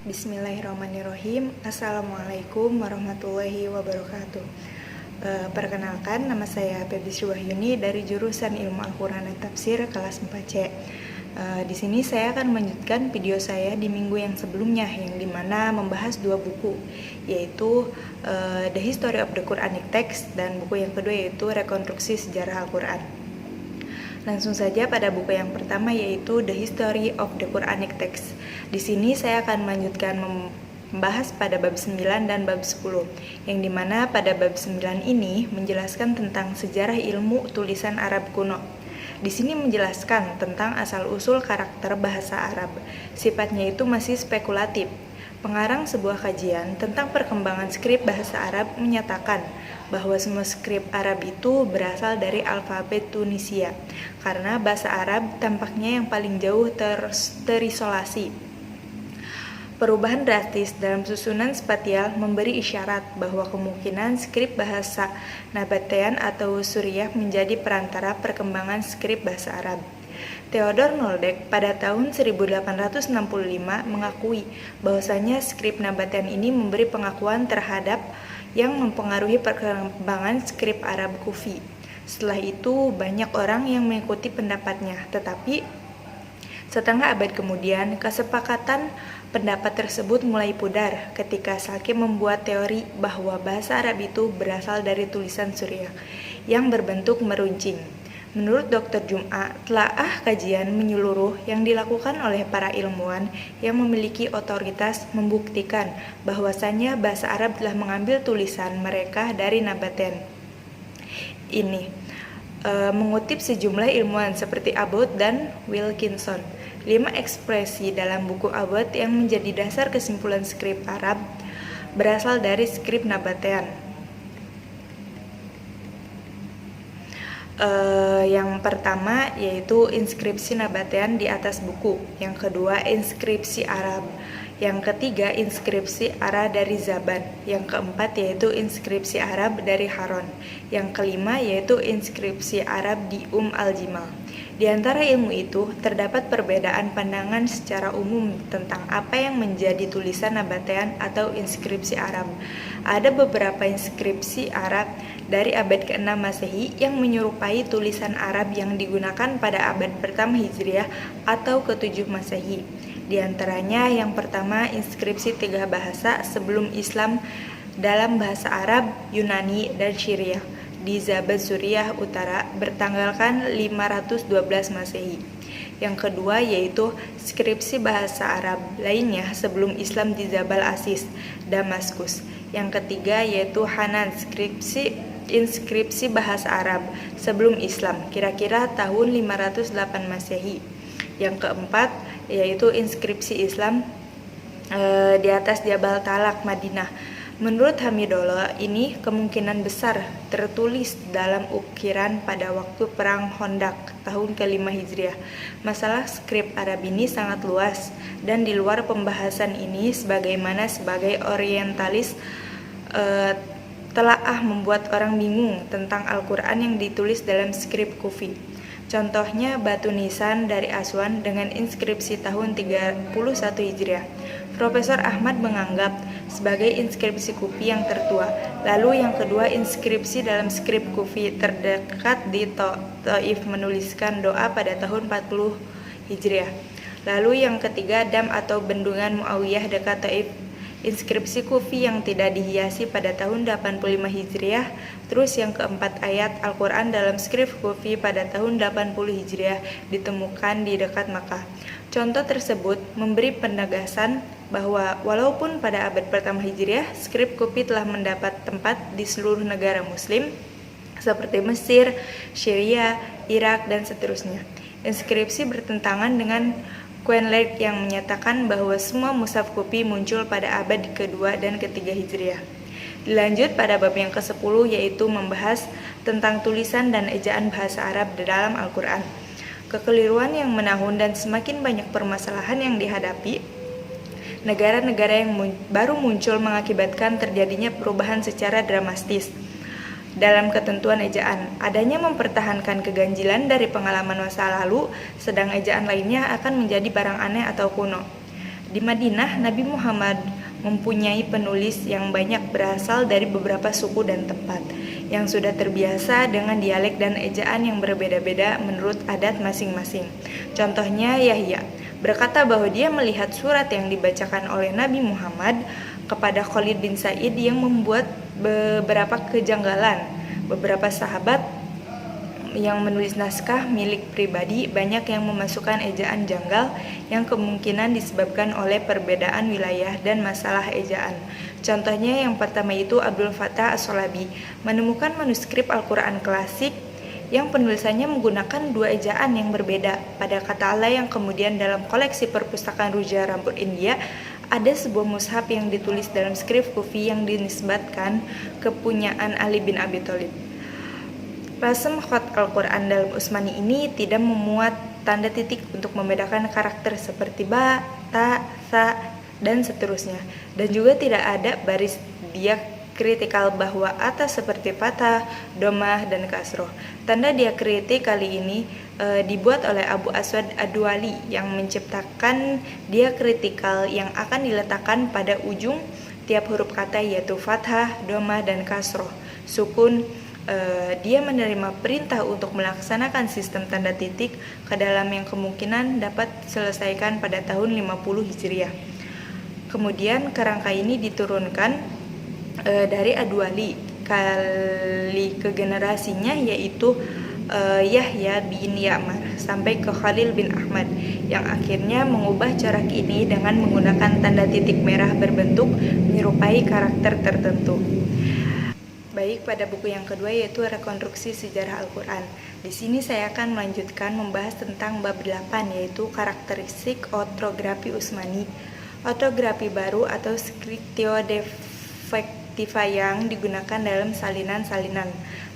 Bismillahirrahmanirrahim. Assalamualaikum warahmatullahi wabarakatuh. Perkenalkan, nama saya Feby Sriwahyuni dari jurusan Ilmu Al-Quran dan Tafsir kelas 4C. Di sini saya akan melanjutkan video saya di minggu yang sebelumnya, yang dimana membahas dua buku, yaitu The History of the Quranic Text dan buku yang kedua yaitu Rekonstruksi Sejarah Al-Quran. Langsung saja pada buku yang pertama, yaitu The History of the Quranic Text. Di sini saya akan melanjutkan membahas pada bab 9 dan bab 10, yang dimana pada bab 9 ini menjelaskan tentang sejarah ilmu tulisan Arab kuno. Di sini menjelaskan tentang asal-usul karakter bahasa Arab. Sifatnya itu masih spekulatif. Pengarang sebuah kajian tentang perkembangan skrip bahasa Arab menyatakan bahwa semua skrip Arab itu berasal dari alfabet Tunisia, karena bahasa Arab tampaknya yang paling jauh terisolasi. Perubahan drastis dalam susunan spatial memberi isyarat bahwa kemungkinan skrip bahasa Nabatean atau Suriah menjadi perantara perkembangan skrip bahasa Arab. Theodor Noldek pada tahun 1865 mengakui bahwasanya skrip Nabatean ini memberi pengakuan terhadap yang mempengaruhi perkembangan skrip Arab Kufi. Setelah itu banyak orang yang mengikuti pendapatnya, tetapi setengah abad kemudian kesepakatan pendapat tersebut mulai pudar ketika Sakim membuat teori bahwa bahasa Arab itu berasal dari tulisan Suriah yang berbentuk meruncing. Menurut Dr. Jum'a, telaah kajian menyeluruh yang dilakukan oleh para ilmuwan yang memiliki otoritas membuktikan bahwasannya bahasa Arab telah mengambil tulisan mereka dari Nabatean. Ini mengutip sejumlah ilmuwan seperti Abbott dan Wilkinson. 5 ekspresi dalam buku Abbott yang menjadi dasar kesimpulan skrip Arab berasal dari skrip Nabatean. Yang pertama yaitu inskripsi Nabatean di atas buku, yang kedua inskripsi Arab, yang ketiga inskripsi Ara dari Zaban, yang keempat yaitu inskripsi Arab dari Haron, yang kelima yaitu inskripsi Arab di al-Jimal. Di antara ilmu itu terdapat perbedaan pandangan secara umum tentang apa yang menjadi tulisan Nabatean atau inskripsi Arab. Ada beberapa inskripsi Arab dari abad ke-6 Masehi yang menyerupai tulisan Arab yang digunakan pada abad pertama Hijriah atau ke-7 Masehi. Di antaranya yang pertama inskripsi 3 bahasa sebelum Islam dalam bahasa Arab, Yunani, dan Syriah di Zabad Suriah Utara bertanggalkan 512 Masehi. Yang kedua yaitu skripsi bahasa Arab lainnya sebelum Islam di Jabal Asis, Damaskus. Yang ketiga yaitu Hanan, inskripsi bahasa Arab sebelum Islam, kira-kira tahun 508 Masehi. Yang keempat yaitu inskripsi Islam di atas Jabal Talak, Madinah. Menurut Hamidullah, ini kemungkinan besar tertulis dalam ukiran pada waktu Perang Hondak tahun ke-5 Hijriah. Masalah skrip Arab ini sangat luas, dan di luar pembahasan ini sebagaimana sebagai orientalis telaah membuat orang bingung tentang Al-Quran yang ditulis dalam skrip Kufi. Contohnya batu nisan dari Aswan dengan inskripsi tahun 31 Hijriah. Profesor Ahmad menganggap sebagai inskripsi Kufi yang tertua. Lalu yang kedua inskripsi dalam skrip Kufi terdekat di Taif menuliskan doa pada tahun 40 Hijriah. Lalu yang ketiga Dam atau bendungan Muawiyah dekat Taif, inskripsi Kufi yang tidak dihiasi pada tahun 85 Hijriah. Terus yang keempat ayat Al-Quran dalam skrip Kufi pada tahun 80 Hijriah ditemukan di dekat Makkah. Contoh tersebut memberi penegasan bahwa walaupun pada abad pertama Hijriah skrip Kufi telah mendapat tempat di seluruh negara muslim seperti Mesir, Syria, Irak, dan seterusnya. Inskripsi bertentangan dengan Quenlake yang menyatakan bahwa semua mushaf Kufi muncul pada abad kedua dan ketiga Hijriah. Dilanjut pada bab yang ke-10 yaitu membahas tentang tulisan dan ejaan bahasa Arab dalam Al-Quran. Kekeliruan yang menahun dan semakin banyak permasalahan yang dihadapi negara-negara yang baru muncul mengakibatkan terjadinya perubahan secara dramatis. dalam ketentuan ejaan. Adanya mempertahankan keganjilan dari pengalaman masa lalu, sedang ejaan lainnya akan menjadi barang aneh atau kuno. Di Madinah, Nabi Muhammad mempunyai penulis yang banyak berasal dari beberapa suku dan tempat, yang sudah terbiasa dengan dialek dan ejaan yang berbeda-beda menurut adat masing-masing. Contohnya Yahya berkata bahwa dia melihat surat yang dibacakan oleh Nabi Muhammad kepada Khalid bin Sa'id yang membuat beberapa kejanggalan. Beberapa sahabat yang menulis naskah milik pribadi banyak yang memasukkan ejaan janggal yang kemungkinan disebabkan oleh perbedaan wilayah dan masalah ejaan. Contohnya yang pertama itu Abdul Fattah As-Solabi menemukan manuskrip Al-Quran klasik yang penulisannya menggunakan dua ejaan yang berbeda pada kata Allah, yang kemudian dalam koleksi perpustakaan Ruja Rampur India ada sebuah mushaf yang ditulis dalam skrip Kufi yang dinisbatkan kepunyaan Ali bin Abi Thalib. Rasem khat Al-Quran dalam Utsmani ini tidak memuat tanda titik untuk membedakan karakter seperti ba, ta, sa, dan seterusnya. Dan juga tidak ada baris diakritikal bahwa atas seperti fathah, domah, dan kasroh. Tanda diakritik kali ini dibuat oleh Abu Aswad Ad-Duali yang menciptakan diakritikal yang akan diletakkan pada ujung tiap huruf kata, yaitu fathah, domah, dan kasroh. Sukun. Dia menerima perintah untuk melaksanakan sistem tanda titik ke dalam yang kemungkinan dapat selesaikan pada tahun 50 Hijriah. Kemudian kerangka ini diturunkan dari Ad-Duali kali ke generasinya, yaitu Yahya bin Ya'mar sampai ke Khalil bin Ahmad yang akhirnya mengubah corak ini dengan menggunakan tanda titik merah berbentuk menyerupai karakter tertentu. Baik, pada buku yang kedua yaitu Rekonstruksi Sejarah Al-Quran. Di sini saya akan melanjutkan membahas tentang bab 8 yaitu karakteristik ortografi Utsmani. Ortografi baru atau scriptio defectiva yang digunakan dalam salinan-salinan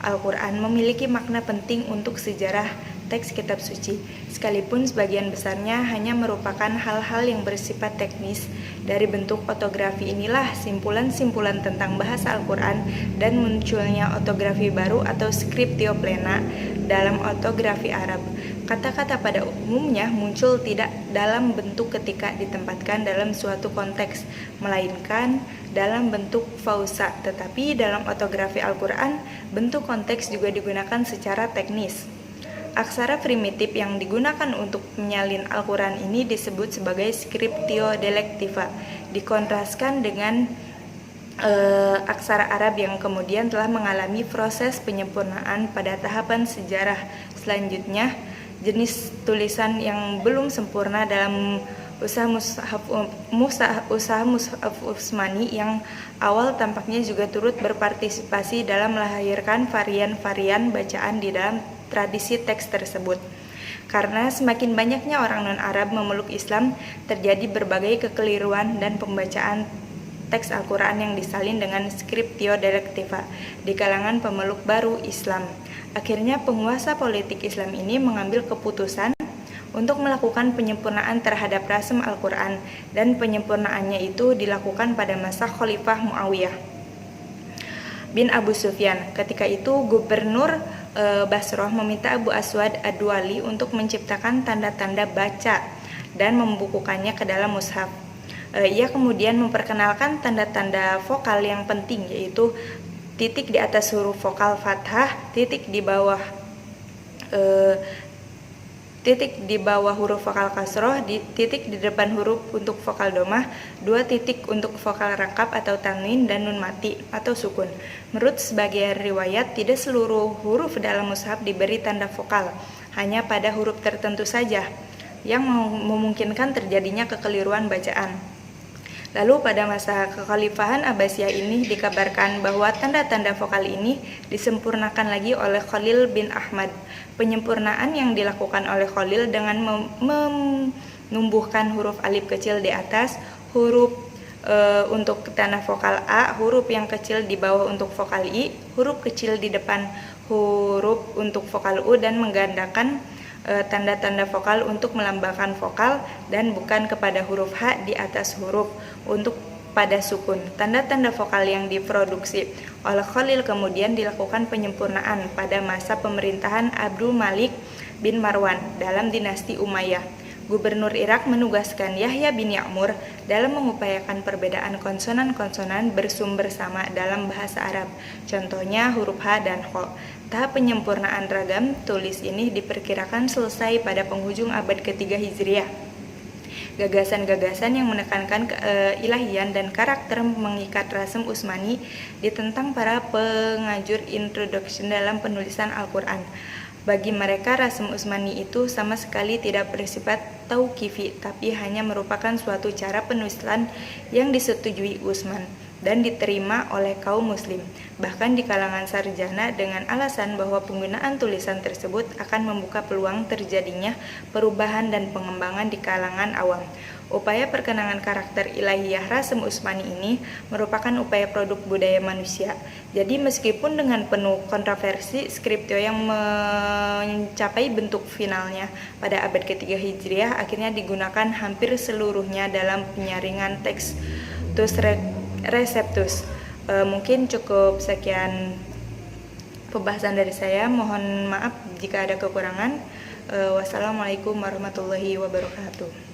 Al-Quran memiliki makna penting untuk sejarah teks kitab suci, sekalipun sebagian besarnya hanya merupakan hal-hal yang bersifat teknis. Dari bentuk ortografi inilah simpulan-simpulan tentang bahasa Al-Quran dan munculnya ortografi baru atau scriptio plena dalam ortografi Arab. Kata-kata pada umumnya muncul tidak dalam bentuk ketika ditempatkan dalam suatu konteks, melainkan dalam bentuk fausa. Tetapi dalam ortografi Al-Quran, bentuk konteks juga digunakan secara teknis. Aksara primitif yang digunakan untuk menyalin Al-Quran ini disebut sebagai scriptio delectiva, dikontraskan dengan aksara Arab yang kemudian telah mengalami proses penyempurnaan pada tahapan sejarah selanjutnya. Jenis tulisan yang belum sempurna dalam usaha mushaf Utsmani yang awal tampaknya juga turut berpartisipasi dalam melahirkan varian-varian bacaan di dalam tradisi teks tersebut. Karena semakin banyaknya orang non-Arab memeluk Islam, terjadi berbagai kekeliruan dan pembacaan teks Al-Quran yang disalin dengan scriptio delectiva di kalangan pemeluk baru Islam. Akhirnya penguasa politik Islam ini mengambil keputusan untuk melakukan penyempurnaan terhadap rasem Al-Quran, dan penyempurnaannya itu dilakukan pada masa Khalifah Muawiyah bin Abu Sufyan. Ketika itu Gubernur Basrah meminta Abu Aswad Ad-Duali untuk menciptakan tanda-tanda baca dan membukukannya ke dalam mushaf. Ia kemudian memperkenalkan tanda-tanda vokal yang penting, yaitu titik di atas huruf vokal fathah, titik di bawah huruf vokal kasroh, titik di depan huruf untuk vokal domah, 2 titik untuk vokal rangkap atau tanwin, dan nun mati atau sukun. Menurut sebagian riwayat, tidak seluruh huruf dalam mushaf diberi tanda vokal, hanya pada huruf tertentu saja yang memungkinkan terjadinya kekeliruan bacaan. Lalu pada masa kekhalifahan Abbasiyah ini dikabarkan bahwa tanda-tanda vokal ini disempurnakan lagi oleh Khalil bin Ahmad. Penyempurnaan yang dilakukan oleh Khalil dengan menumbuhkan huruf alif kecil di atas, huruf untuk tanda vokal A, huruf yang kecil di bawah untuk vokal I, huruf kecil di depan huruf untuk vokal U, dan menggandakan tanda-tanda vokal untuk melambangkan vokal dan bukan kepada huruf H di atas huruf untuk pada sukun. Tanda-tanda vokal yang diproduksi oleh Khalil kemudian dilakukan penyempurnaan pada masa pemerintahan Abdul Malik bin Marwan dalam dinasti Umayyah. Gubernur Irak menugaskan Yahya bin Ya'mur dalam mengupayakan perbedaan konsonan-konsonan bersumber sama dalam bahasa Arab. Contohnya huruf H dan Kho. Tahap penyempurnaan ragam tulis ini diperkirakan selesai pada penghujung abad ketiga Hijriah. Gagasan-gagasan yang menekankan keilahian dan karakter mengikat Rasm Utsmani ditentang para pengajur introduction dalam penulisan Al-Quran. Bagi mereka, Rasm Utsmani itu sama sekali tidak bersifat tauqifi, tapi hanya merupakan suatu cara penulisan yang disetujui Utsman dan diterima oleh kaum muslim, bahkan di kalangan sarjana, dengan alasan bahwa penggunaan tulisan tersebut akan membuka peluang terjadinya perubahan dan pengembangan di kalangan awam. Upaya perkenangan karakter ilahiyah Rasm Utsmani ini merupakan upaya produk budaya manusia. Jadi meskipun dengan penuh kontroversi, skriptio yang mencapai bentuk finalnya pada abad ketiga Hijriah akhirnya digunakan hampir seluruhnya dalam penyaringan Textus Receptus. Mungkin cukup sekian pembahasan dari saya. Mohon maaf jika ada kekurangan. Wassalamualaikum warahmatullahi wabarakatuh.